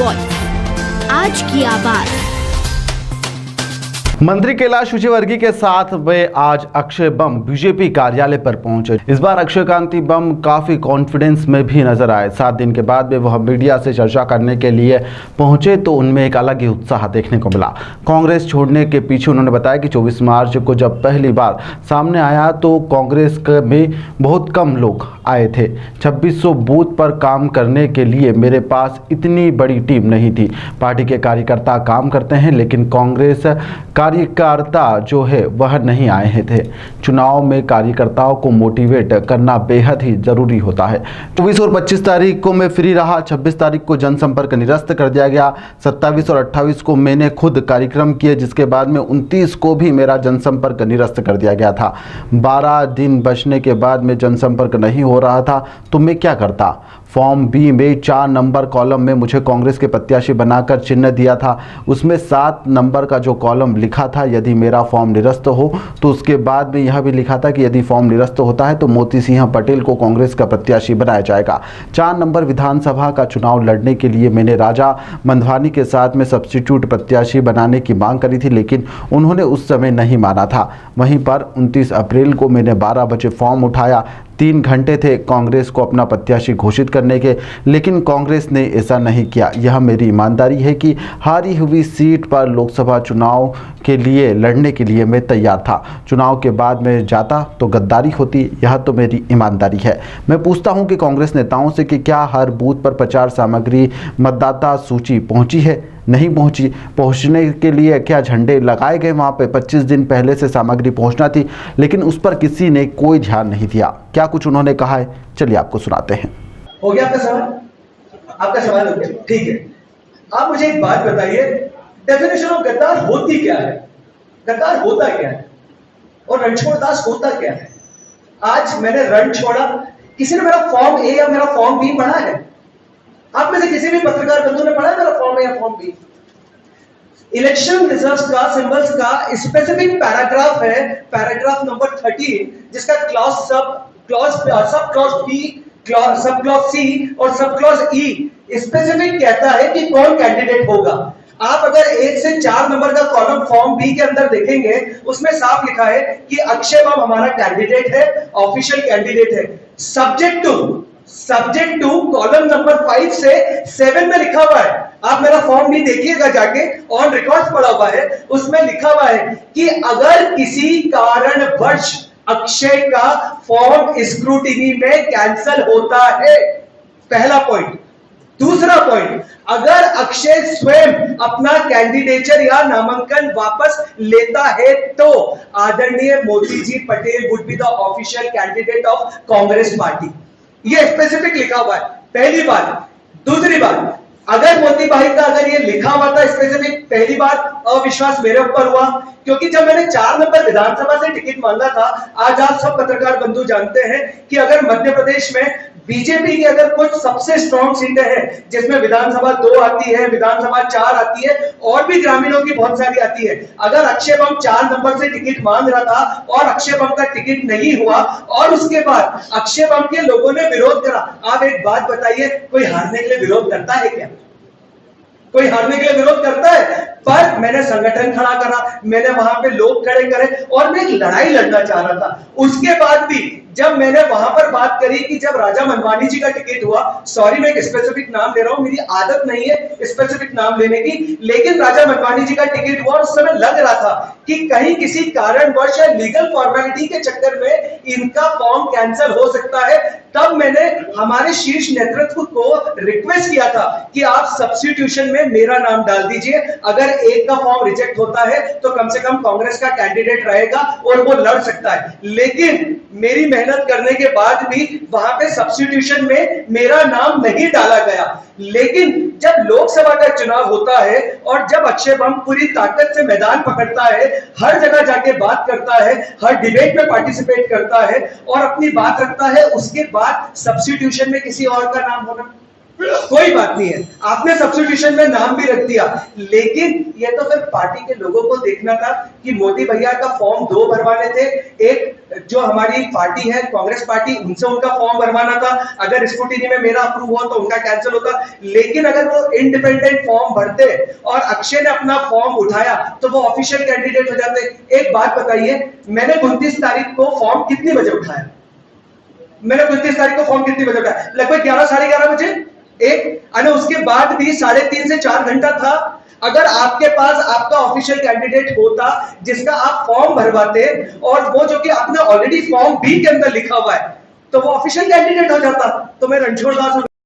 Voice, आज की आवाज। मंत्री कैलाश विजयवर्गीय के साथ वे आज अक्षय बम बीजेपी कार्यालय पर पहुंचे। इस बार अक्षय कांति बम काफी कॉन्फिडेंस में भी नजर आए। 7 दिन के बाद वे वह मीडिया से चर्चा करने के लिए पहुंचे तो उनमें एक अलग ही उत्साह देखने को मिला। कांग्रेस छोड़ने के पीछे उन्होंने बताया कि 24 मार्च को जब पहली बार सामने आया तो कांग्रेस में बहुत कम लोग आए थे। 2600 बूथ पर काम करने के लिए मेरे पास इतनी बड़ी टीम नहीं थी। पार्टी के कार्यकर्ता काम करते हैं लेकिन कांग्रेस कार्यकर्ता जो है वह नहीं आए थे। चुनाव में कार्यकर्ताओं को मोटिवेट करना बेहद ही जरूरी होता है। 24 और 25 तारीख को मैं फ्री रहा। 26 तारीख को जनसंपर्क निरस्त कर दिया गया। 27 और 28 को मैंने खुद कार्यक्रम किए, जिसके बाद में 29 को भी मेरा जनसंपर्क निरस्त कर दिया गया था। 12 दिन बचने के बाद में जनसंपर्क नहीं हो रहा था तो मैं क्या करता। फॉर्म बी में 4 नंबर कॉलम में मुझे कांग्रेस के प्रत्याशी बनाकर चिन्ह दिया था। उसमें 7 नंबर का जो कॉलम लिखा था यदि मेरा फॉर्म निरस्त हो तो उसके बाद में यह भी लिखा था कि यदि फॉर्म निरस्त होता है तो मोती सिंह पटेल को कांग्रेस का प्रत्याशी बनाया जाएगा। 4 नंबर विधानसभा का चुनाव लड़ने के लिए मैंने राजा मंधवानी के साथ में सब्स्टिट्यूट प्रत्याशी बनाने की मांग करी थी, लेकिन उन्होंने उस समय नहीं माना था। वहीं पर 29 अप्रैल को मैंने 12 बजे फॉर्म उठाया। 3 घंटे थे कांग्रेस को अपना प्रत्याशी घोषित करने के, लेकिन कांग्रेस ने ऐसा नहीं किया। यह मेरी ईमानदारी है कि हारी हुई सीट पर लोकसभा चुनाव के लिए लड़ने के लिए मैं तैयार था। चुनाव के बाद मैं जाता तो गद्दारी होती। यह तो मेरी ईमानदारी है। मैं पूछता हूं कि कांग्रेस नेताओं से कि क्या हर बूथ पर प्रचार सामग्री मतदाता सूची पहुंची है? नहीं पहुंची। पहुंचने के लिए क्या झंडे लगाए गए? वहां पे 25 दिन पहले से सामग्री पहुंचना थी, लेकिन उस पर किसी ने कोई ध्यान नहीं दिया। क्या कुछ उन्होंने कहा है, चलिए आपको सुनाते हैं। हो गया आपका सवाल? आपका सवाल हो गया, ठीक है। आप मुझे एक बात बताइए, डेफिनेशन ऑफ गद्दार होती क्या है? गद्दार होता क्या है और रणछोड़दास होता क्या है? आज मैंने रण छोड़ा, किसी ने मेरा फॉर्म ए या मेरा फॉर्म बी पढ़ा है? आप में से किसी भी पत्रकार बंधु ने पढ़ा है मेरा फॉर्म ए या फॉर्म बी? इलेक्शन रिजल्ट्स का, सिंबल्स का स्पेसिफिक पैराग्राफ है, पैराग्राफ नंबर 13, जिसका sub clause B, sub clause C और सब क्लॉज ई स्पेसिफिक कहता है कि कौन कैंडिडेट होगा। आप अगर 1 से 4 नंबर का कॉलम फॉर्म बी के अंदर देखेंगे, उसमें साफ लिखा है कि अक्षय बम हमारा कैंडिडेट है, ऑफिशियल कैंडिडेट है। सब्जेक्ट टू कॉलम नंबर 5 से 7 में लिखा हुआ है। आप मेरा फॉर्म भी देखिएगा जाके, ऑन रिकॉर्ड पड़ा हुआ है। उसमें लिखा हुआ है कि अगर किसी कारणवश अक्षय का फॉर्म स्क्रूटिनी में कैंसल होता है, पहला पॉइंट। दूसरा पॉइंट, अगर अक्षय स्वयं अपना कैंडिडेचर या नामांकन वापस लेता है तो आदरणीय Moti ji Patel would be the official candidate of Congress party. ये स्पेसिफिक लिखा हुआ है, पहली बात। दूसरी बात, अगर मोती भाई का अगर ये लिखा हुआ था स्पेसिफिक, पहली बात अविश्वास मेरे ऊपर हुआ, क्योंकि जब मैंने 4 नंबर विधानसभा से टिकट मांगा था, आज आप सब पत्रकार बंधु जानते हैं कि अगर मध्य प्रदेश में बीजेपी की अगर कुछ सबसे स्ट्रॉन्ग सीटें हैं, जिसमें विधानसभा 2 आती है, विधानसभा 4 आती है और भी ग्रामीणों की बहुत सारी आती है। अगर अक्षय बम 4 नंबर से टिकट मांग रहा था और अक्षय बम का टिकट नहीं हुआ और उसके बाद अक्षय बम के लोगों ने विरोध करा, आप एक बात बताइए, कोई हारने के लिए विरोध करता है क्या? कोई हारने के लिए विरोध करता है? पर मैंने संगठन खड़ा करा, मैंने वहां पे लोग खड़े करे और मैं एक लड़ाई लड़ना चाह रहा था। उसके बाद भी जब मैंने वहां पर बात करी कि जब राजा मनवानी जी का टिकट हुआ, सॉरी मैं एक स्पेसिफिक नाम ले रहा हूं, मेरी आदत नहीं है स्पेसिफिक नाम लेने की, लेकिन राजा मनवानी जी का टिकट हुआ और उस समय लग रहा था कि कहीं किसी कारणवश या लीगल फॉर्मेलिटी के चक्कर में इनका फॉर्म कैंसिल हो सकता है। तब मैंने हमारे शीर्ष नेतृत्व को रिक्वेस्ट किया था कि आप सब्स्टिट्यूशन में मेरा नाम डाल दीजिए। अगर एक का फॉर्म रिजेक्ट होता है तो कम से कम कांग्रेस का कैंडिडेट रहेगा और वो लड़ सकता है। लेकिन मेरी मेहनत करने के बाद भी वहां पे सब्स्टिट्यूशन में मेरा नाम नहीं डाला गया। लेकिन जब लोकसभा का चुनाव होता है और जब अक्षय बम पूरी ताकत से मैदान पकड़ता है, हर जगह जाके बात करता है, हर डिबेट में पार्टिसिपेट करता है और अपनी बात रखता है, उसके बाद सब्स्टिट्यूशन में किसी और का नाम होना, कोई बात नहीं है, आपने सब्स्टिट्यूशन में नाम भी रख दिया, लेकिन ये तो फिर पार्टी के लोगों को देखना था कि मोदी भैया का फॉर्म 2 भरवाने थे, एक जो हमारी पार्टी है कांग्रेस पार्टी, उनसे उनका फॉर्म भरवाना था, अगर स्क्रूटिनी में मेरा अप्रूव हुआ तो उनका कैंसिल होता, लेकिन अगर वो इंडिपेंडेंट फॉर्म भरते और अक्षय ने अपना फॉर्म उठाया तो वो ऑफिशियल कैंडिडेट हो जाते। एक बात बताइए, मैंने 29 तारीख को फॉर्म कितनी बजे उठाया? मैंने 29 तारीख को फॉर्म कितनी बजे उठाया? लगभग 11 साढ़े 11 बजे। और उसके बाद भी 3.5 से 4 घंटा था। अगर आपके पास आपका ऑफिशियल कैंडिडेट होता जिसका आप फॉर्म भरवाते और वो जो कि आपने ऑलरेडी फॉर्म बी के अंदर लिखा हुआ है, तो वो ऑफिशियल कैंडिडेट हो जाता। तो मैं रणछोड़ दास